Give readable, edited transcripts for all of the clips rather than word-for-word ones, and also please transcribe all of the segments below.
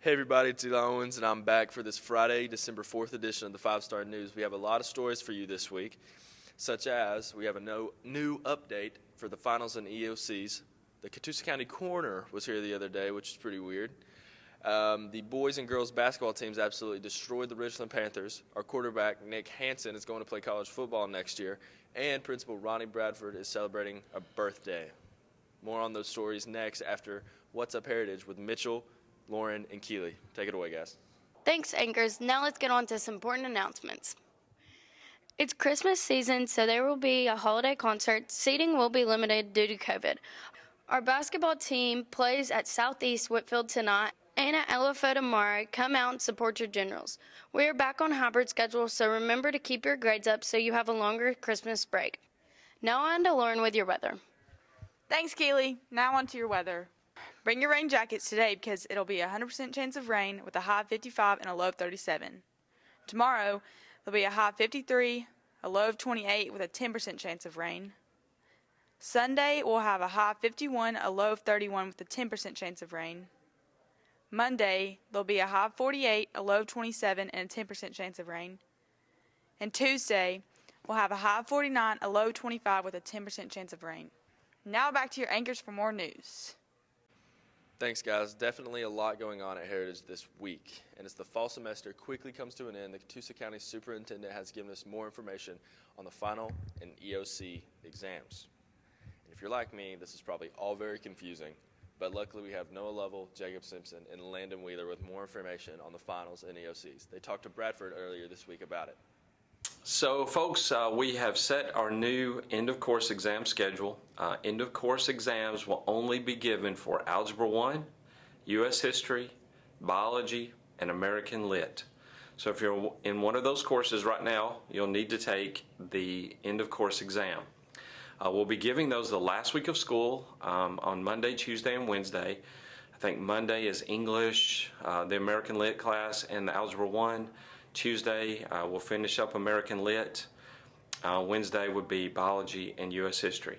Hey everybody, it's Eli Owens, and I'm back for this Friday, December 4th edition of the 5-Star News. We have a lot of stories for you this week, such as we have a new update for the finals and EOCs. The Catoosa County Coroner was here the other day, which is pretty weird. The boys and girls basketball teams absolutely destroyed the Richland Panthers. Our quarterback, Nick Hansen, is going to play college football next year, and Principal Ronnie Bradford is celebrating a birthday. More on those stories next after What's Up Heritage with Mitchell, Lauren, and Keeley. Take it away, guys. Thanks, anchors. Now let's get on to some important announcements. It's Christmas season, so there will be a holiday concert. Seating will be limited due to COVID. Our basketball team plays at Southeast Whitfield tonight and at LFO tomorrow. Come out and support your Generals. We are back on hybrid schedule, so remember to keep your grades up so you have a longer Christmas break. Now on to Lauren with your weather. Thanks, Keeley. Now on to your weather. Bring your rain jackets today because it'll be a 100% chance of rain with a high of 55 and a low of 37. Tomorrow, there'll be a high of 53, a low of 28 with a 10% chance of rain. Sunday, we'll have a high of 51, a low of 31 with a 10% chance of rain. Monday, there'll be a high of 48, a low of 27, and a 10% chance of rain. And Tuesday, we'll have a high of 49, a low of 25 with a 10% chance of rain. Now back to your anchors for more news. Thanks, guys. Definitely a lot going on at Heritage this week. And as the fall semester quickly comes to an end, the Catoosa County Superintendent has given us more information on the final and EOC exams. And if you're like me, this is probably all very confusing. But luckily, we have Noah Lovell, Jacob Simpson, and Landon Wheeler with more information on the finals and EOCs. They talked to Bradford earlier this week about it. So, folks, we have set our new end-of-course exam schedule. End-of-course exams will only be given for Algebra 1, U.S. History, Biology, and American Lit. So if you're in one of those courses right now, you'll need to take the end-of-course exam. We'll be giving those the last week of school on Monday, Tuesday, and Wednesday. I think Monday is English, the American Lit class, and the Algebra 1. Tuesday, we'll finish up American Lit. Wednesday would be Biology and U.S. History.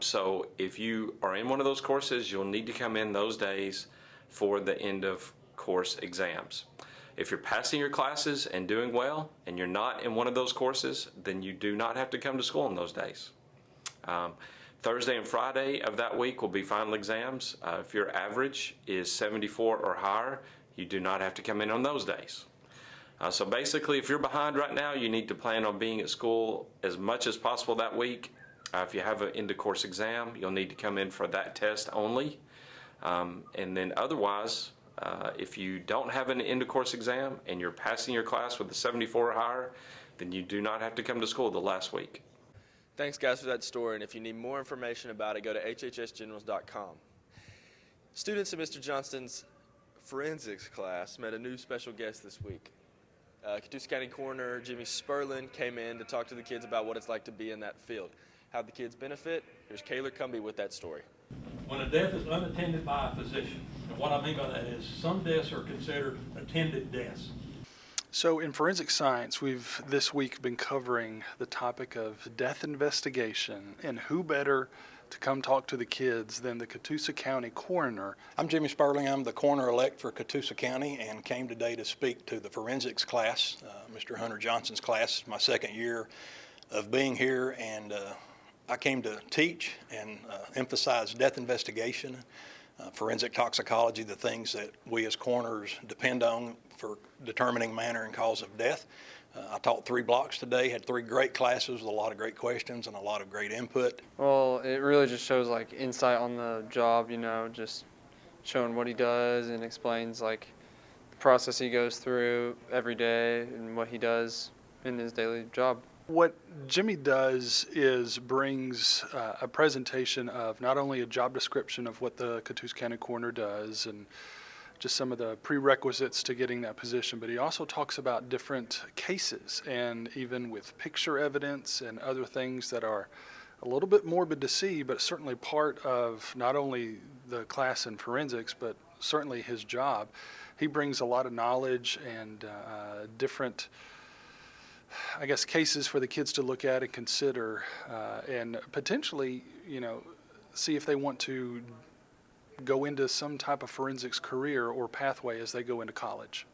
So if you are in one of those courses, you'll need to come in those days for the end of course exams. If you're passing your classes and doing well, and you're not in one of those courses, then you do not have to come to school on those days. Thursday and Friday of that week will be final exams. If your average is 74 or higher, you do not have to come in on those days. So basically, if you're behind right now, you need to plan on being at school as much as possible that week. If you have an end-of-course exam, you'll need to come in for that test only. And then otherwise, if you don't have an end-of-course exam and you're passing your class with a 74 or higher, then you do not have to come to school the last week. Thanks, guys, for that story. And if you need more information about it, go to hhsgenerals.com. Students in Mr. Johnston's forensics class met a new special guest this week. Catoosa County Coroner Jimmy Sperlin came in to talk to the kids about what it's like to be in that field. How'd the kids benefit? Here's Kaylor Cumby with that story. When a death is unattended by a physician, and what I mean by that is some deaths are considered attended deaths. So in forensic science, we've this week been covering the topic of death investigation, and who better to come talk to the kids than the Catoosa County Coroner. I'm Jimmy Sperling. I'm the coroner-elect for Catoosa County and came today to speak to the forensics class, Mr. Hunter Johnson's class. My second year of being here, and I came to teach and emphasize death investigation, forensic toxicology, the things that we as coroners depend on for determining manner and cause of death. I taught 3 blocks today, had 3 great classes with a lot of great questions and a lot of great input. Well, it really just shows like insight on the job, just showing what he does and explains like the process he goes through every day and what he does in his daily job. What Jimmy does is brings a presentation of not only a job description of what the Catoosa County Coroner does and just some of the prerequisites to getting that position, but he also talks about different cases and even with picture evidence and other things that are a little bit morbid to see, but certainly part of not only the class in forensics, but certainly his job. He brings a lot of knowledge and different, I guess, cases for the kids to look at and consider and potentially, see if they want to go into some type of forensics career or pathway as they go into college.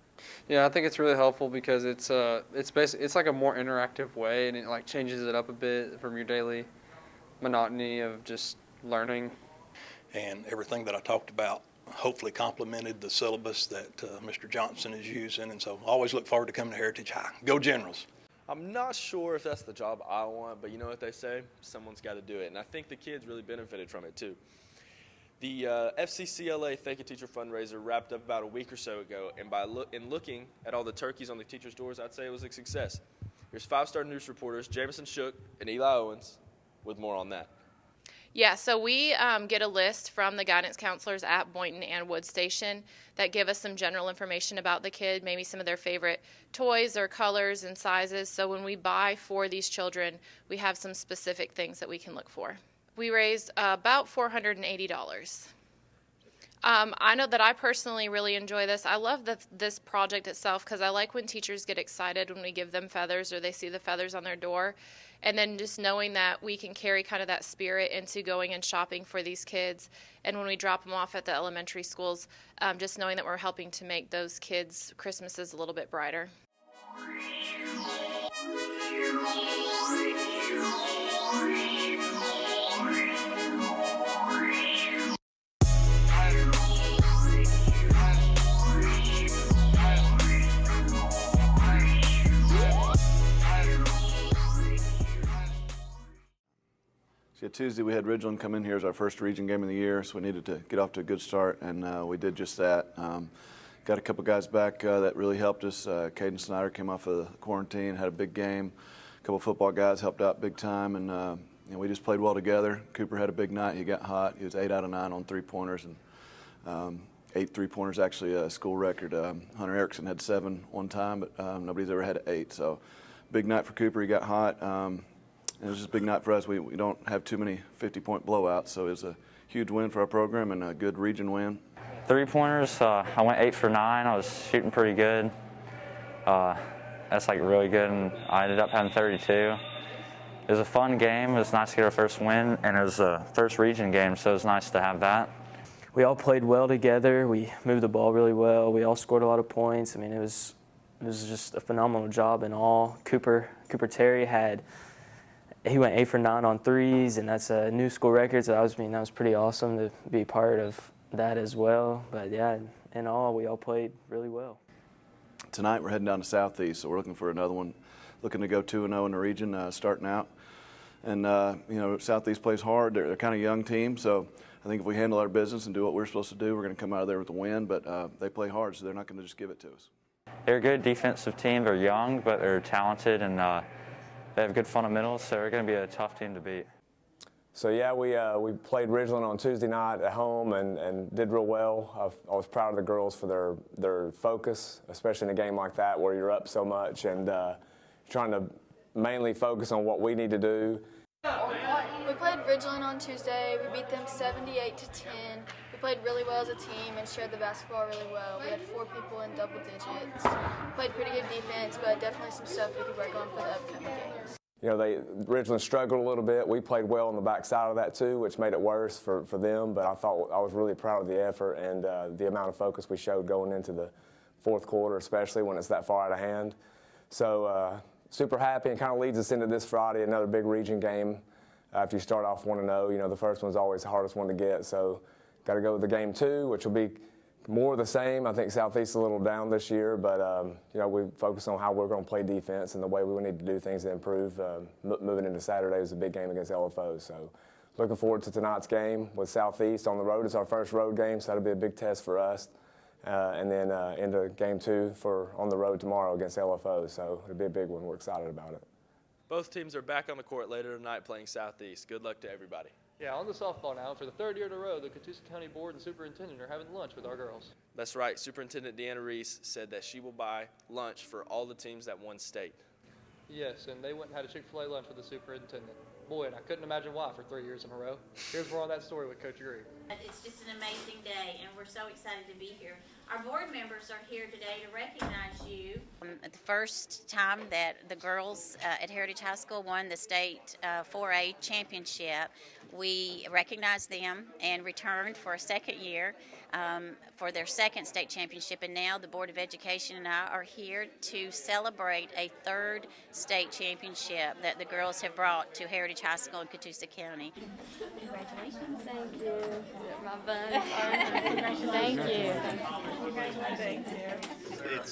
Yeah, I think it's really helpful because it's like a more interactive way, and it like changes it up a bit from your daily monotony of just learning. And everything that I talked about hopefully complemented the syllabus that Mr. Johnson is using, and so I always look forward to coming to Heritage High. Go Generals! I'm not sure if that's the job I want, but you know what they say? Someone's got to do it, and I think the kids really benefited from it too. The FCCLA Thank a Teacher fundraiser wrapped up about a week or so ago, and in looking at all the turkeys on the teachers' doors, I'd say it was a success. Here's 5-star news reporters Jameson Shook and Eli Owens with more on that. Yeah, so we get a list from the guidance counselors at Boynton and Wood Station that give us some general information about the kid, maybe some of their favorite toys or colors and sizes. So when we buy for these children, we have some specific things that we can look for. We raised about $480. I know that I personally really enjoy this. I love this project itself because I like when teachers get excited when we give them feathers or they see the feathers on their door. And then just knowing that we can carry kind of that spirit into going and shopping for these kids. And when we drop them off at the elementary schools, just knowing that we're helping to make those kids' Christmases a little bit brighter. So Tuesday we had Ridgeland come in here as our first region game of the year, so we needed to get off to a good start, and we did just that. Got a couple guys back that really helped us. Caden Snyder came off of quarantine, had a big game. A couple football guys helped out big time, and we just played well together. Cooper had a big night. He got hot. He was 8 out of 9 on three-pointers, and 8 three-pointers actually a school record. Hunter Erickson had 7 one time, but nobody's ever had 8. So big night for Cooper. He got hot. It was just a big night for us. We don't have too many 50-point blowouts, so it was a huge win for our program and a good region win. Three-pointers, I went 8 for 9. I was shooting pretty good. That's like really good, and I ended up having 32. It was a fun game. It was nice to get our first win, and it was a first region game, so it was nice to have that. We all played well together. We moved the ball really well. We all scored a lot of points. I mean, it was just a phenomenal job in all. Cooper Terry he went 8 for 9 on threes, and that's a new school record. So that was pretty awesome to be part of that as well. But yeah, in all, we all played really well. Tonight we're heading down to Southeast, so we're looking for another one. Looking to go 2-0 in the region, starting out. And Southeast plays hard. They're kind of a young team, so I think if we handle our business and do what we're supposed to do, we're going to come out of there with a win. But they play hard, so they're not going to just give it to us. They're a good defensive team. They're young, but they're talented, and they have good fundamentals, so they're going to be a tough team to beat. So yeah, we played Ridgeland on Tuesday night at home and did real well. I was proud of the girls for their focus, especially in a game like that where you're up so much and trying to mainly focus on what we need to do. We played Ridgeland on Tuesday. We beat them 78-10. We played really well as a team and shared the basketball really well. We had 4 people in double digits. Played pretty good defense, but definitely some stuff we could work on for the upcoming games. You know, Ridgeland struggled a little bit. We played well on the backside of that too, which made it worse for them. But I was really proud of the effort and the amount of focus we showed going into the fourth quarter, especially when it's that far out of hand. So super happy, and kind of leads us into this Friday, another big region game. If you start off 1-0, the first one's always the hardest one to get. So got to go with the game 2, which will be more of the same. I think Southeast is a little down this year, but we focus on how we're going to play defense and the way we need to do things to improve. Moving into Saturday is a big game against LFO. So looking forward to tonight's game with Southeast on the road. It's our first road game, so that'll be a big test for us. And then into game 2 on the road tomorrow against LFO. So it'll be a big one. We're excited about it. Both teams are back on the court later tonight playing Southeast. Good luck to everybody. Yeah, on the softball now, for the 3rd year in a row, the Catoosa County Board and Superintendent are having lunch with our girls. That's right. Superintendent Deanna Reese said that she will buy lunch for all the teams that won state. Yes, and they went and had a Chick-fil-A lunch with the superintendent. Boy, and I couldn't imagine why for 3 years in a row. Here's more on that story with Coach Greer. It's just an amazing day, and we're so excited to be here. Our board members are here today to recognize you. The first time that the girls at Heritage High School won the state 4A championship we recognized them and returned for a second year for their second state championship. And now the Board of Education and I are here to celebrate a third state championship that the girls have brought to Heritage High School in Catoosa County. Congratulations. Thank you. My buns. Thank you. Thank you.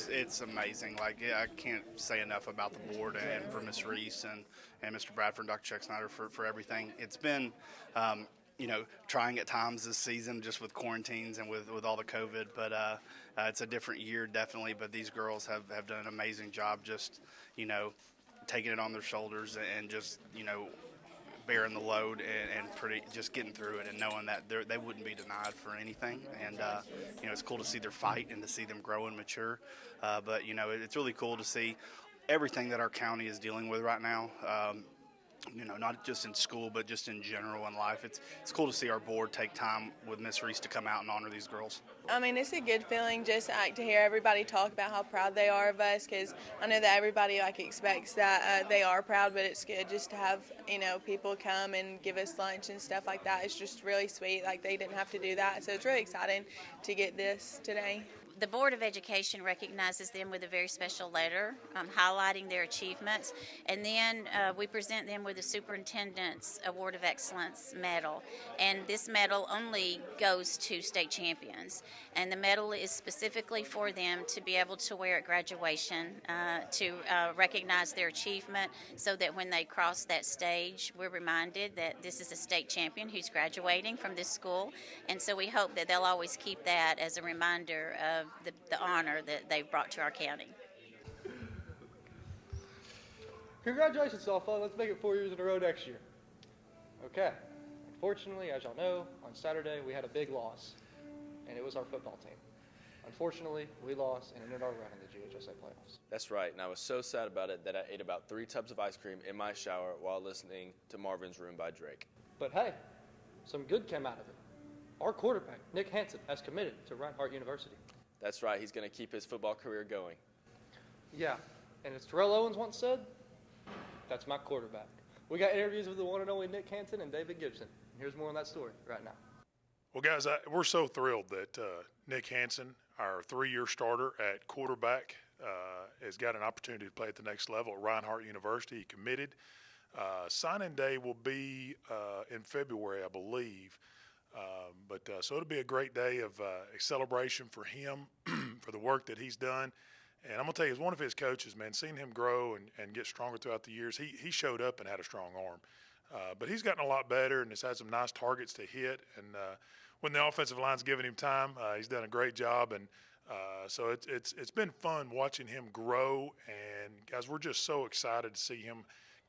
It's amazing. Like, I can't say enough about the board and for Ms. Reese and Mr. Bradford and Dr. Chuck Snyder for everything. It's been, trying at times this season just with quarantines and with all the COVID, but it's a different year definitely. But these girls have done an amazing job just, taking it on their shoulders and just, bearing the load and just getting through it and knowing that they wouldn't be denied for anything. And, it's cool to see their fight and to see them grow and mature. But, it's really cool to see everything that our county is dealing with right now. Not just in school, but just in general in life. It's cool to see our board take time with Miss Reese to come out and honor these girls. I mean, it's a good feeling just to hear everybody talk about how proud they are of us, because I know that everybody expects that they are proud, but it's good just to have people come and give us lunch and stuff like that. It's just really sweet. They didn't have to do that, so it's really exciting to get this today. The Board of Education recognizes them with a very special letter highlighting their achievements, and then we present them with the Superintendent's Award of Excellence medal. And this medal only goes to state champions, and the medal is specifically for them to be able to wear at graduation to recognize their achievement, so that when they cross that stage, we're reminded that this is a state champion who's graduating from this school. And so we hope that they'll always keep that as a reminder of the honor that they've brought to our county. Congratulations, softball. Let's make it 4 years in a row next year. Okay. Unfortunately, as y'all know, on Saturday we had a big loss, and it was our football team. Unfortunately, we lost and ended our run in the GHSA playoffs. That's right, and I was so sad about it that I ate about 3 tubs of ice cream in my shower while listening to Marvin's Room by Drake. But hey, some good came out of it. Our quarterback, Nick Hansen, has committed to Reinhardt University. That's right, he's going to keep his football career going. Yeah, and as Terrell Owens once said, that's my quarterback. We got interviews with the one and only Nick Hansen and David Gibson. Here's more on that story right now. Well, guys, we're so thrilled that Nick Hansen, our 3-year starter at quarterback, has got an opportunity to play at the next level at Reinhardt University. He committed. Signing day will be in February, I believe. So it'll be a great day of celebration for him, for the work that he's done. And I'm going to tell you, as one of his coaches, man, seeing him grow and get stronger throughout the years, he showed up and had a strong arm. But he's gotten a lot better and has had some nice targets to hit. And when the offensive line's giving him time, he's done a great job. And so it's been fun watching him grow. And, guys, we're just so excited to see him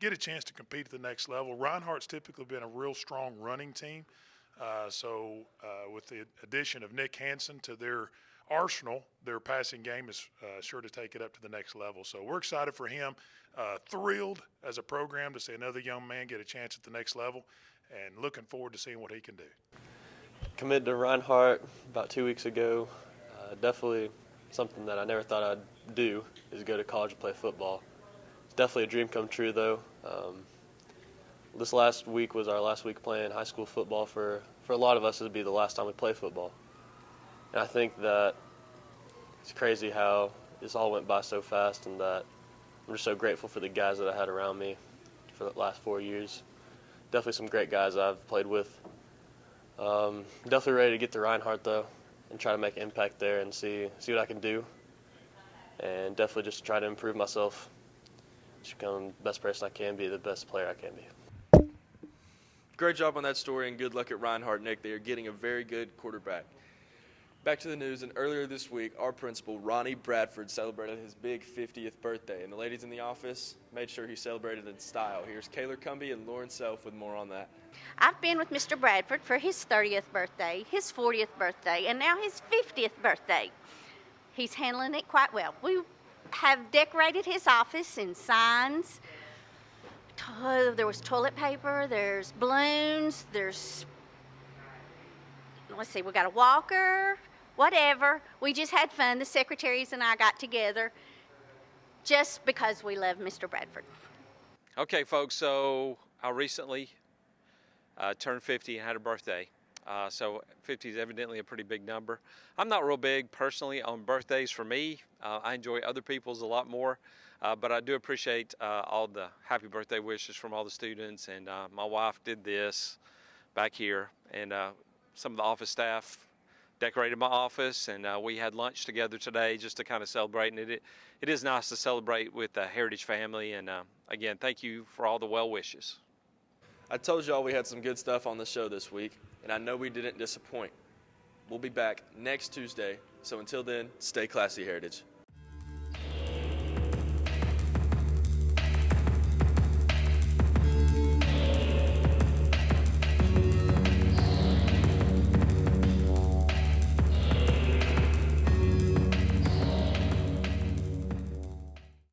get a chance to compete at the next level. Reinhardt's typically been a real strong running team. With the addition of Nick Hansen to their arsenal, their passing game is sure to take it up to the next level. So we're excited for him, thrilled as a program to see another young man get a chance at the next level, and looking forward to seeing what he can do. Committed to Reinhardt about 2 weeks ago. Definitely something that I never thought I'd do is go to college and play football. It's definitely a dream come true, though. This last week was our last week playing high school football. For a lot of us, it would be the last time we play football. And I think that it's crazy how this all went by so fast, and that I'm just so grateful for the guys that I had around me for the last 4 years. Definitely some great guys I've played with. Definitely ready to get to Reinhardt, though, and try to make an impact there and see what I can do. And definitely just try to improve myself, just become the best person I can be, the best player I can be. Great job on that story, and good luck at Reinhardt, Nick. They are getting a very good quarterback. Back to the news, and earlier this week, our principal, Ronnie Bradford, celebrated his big 50th birthday, and the ladies in the office made sure he celebrated in style. Here's Kayla Cumby and Lauren Self with more on that. I've been with Mr. Bradford for his 30th birthday, his 40th birthday, and now his 50th birthday. He's handling it quite well. We have decorated his office in signs. There was toilet paper, there's balloons, let's see, we got a walker, whatever. We just had fun. The secretaries and I got together just because we love Mr. Bradford. Okay, folks, so I recently turned 50 and had a birthday. So 50 is evidently a pretty big number. I'm not real big personally on birthdays for me. I enjoy other people's a lot more, but I do appreciate all the happy birthday wishes from all the students. And my wife did this back here, and some of the office staff decorated my office, and we had lunch together today just to kind of celebrate. And it is nice to celebrate with the Heritage family. And again, thank you for all the well wishes. I told y'all we had some good stuff on the show this week, and I know we didn't disappoint. We'll be back next Tuesday, so until then, stay classy, Heritage.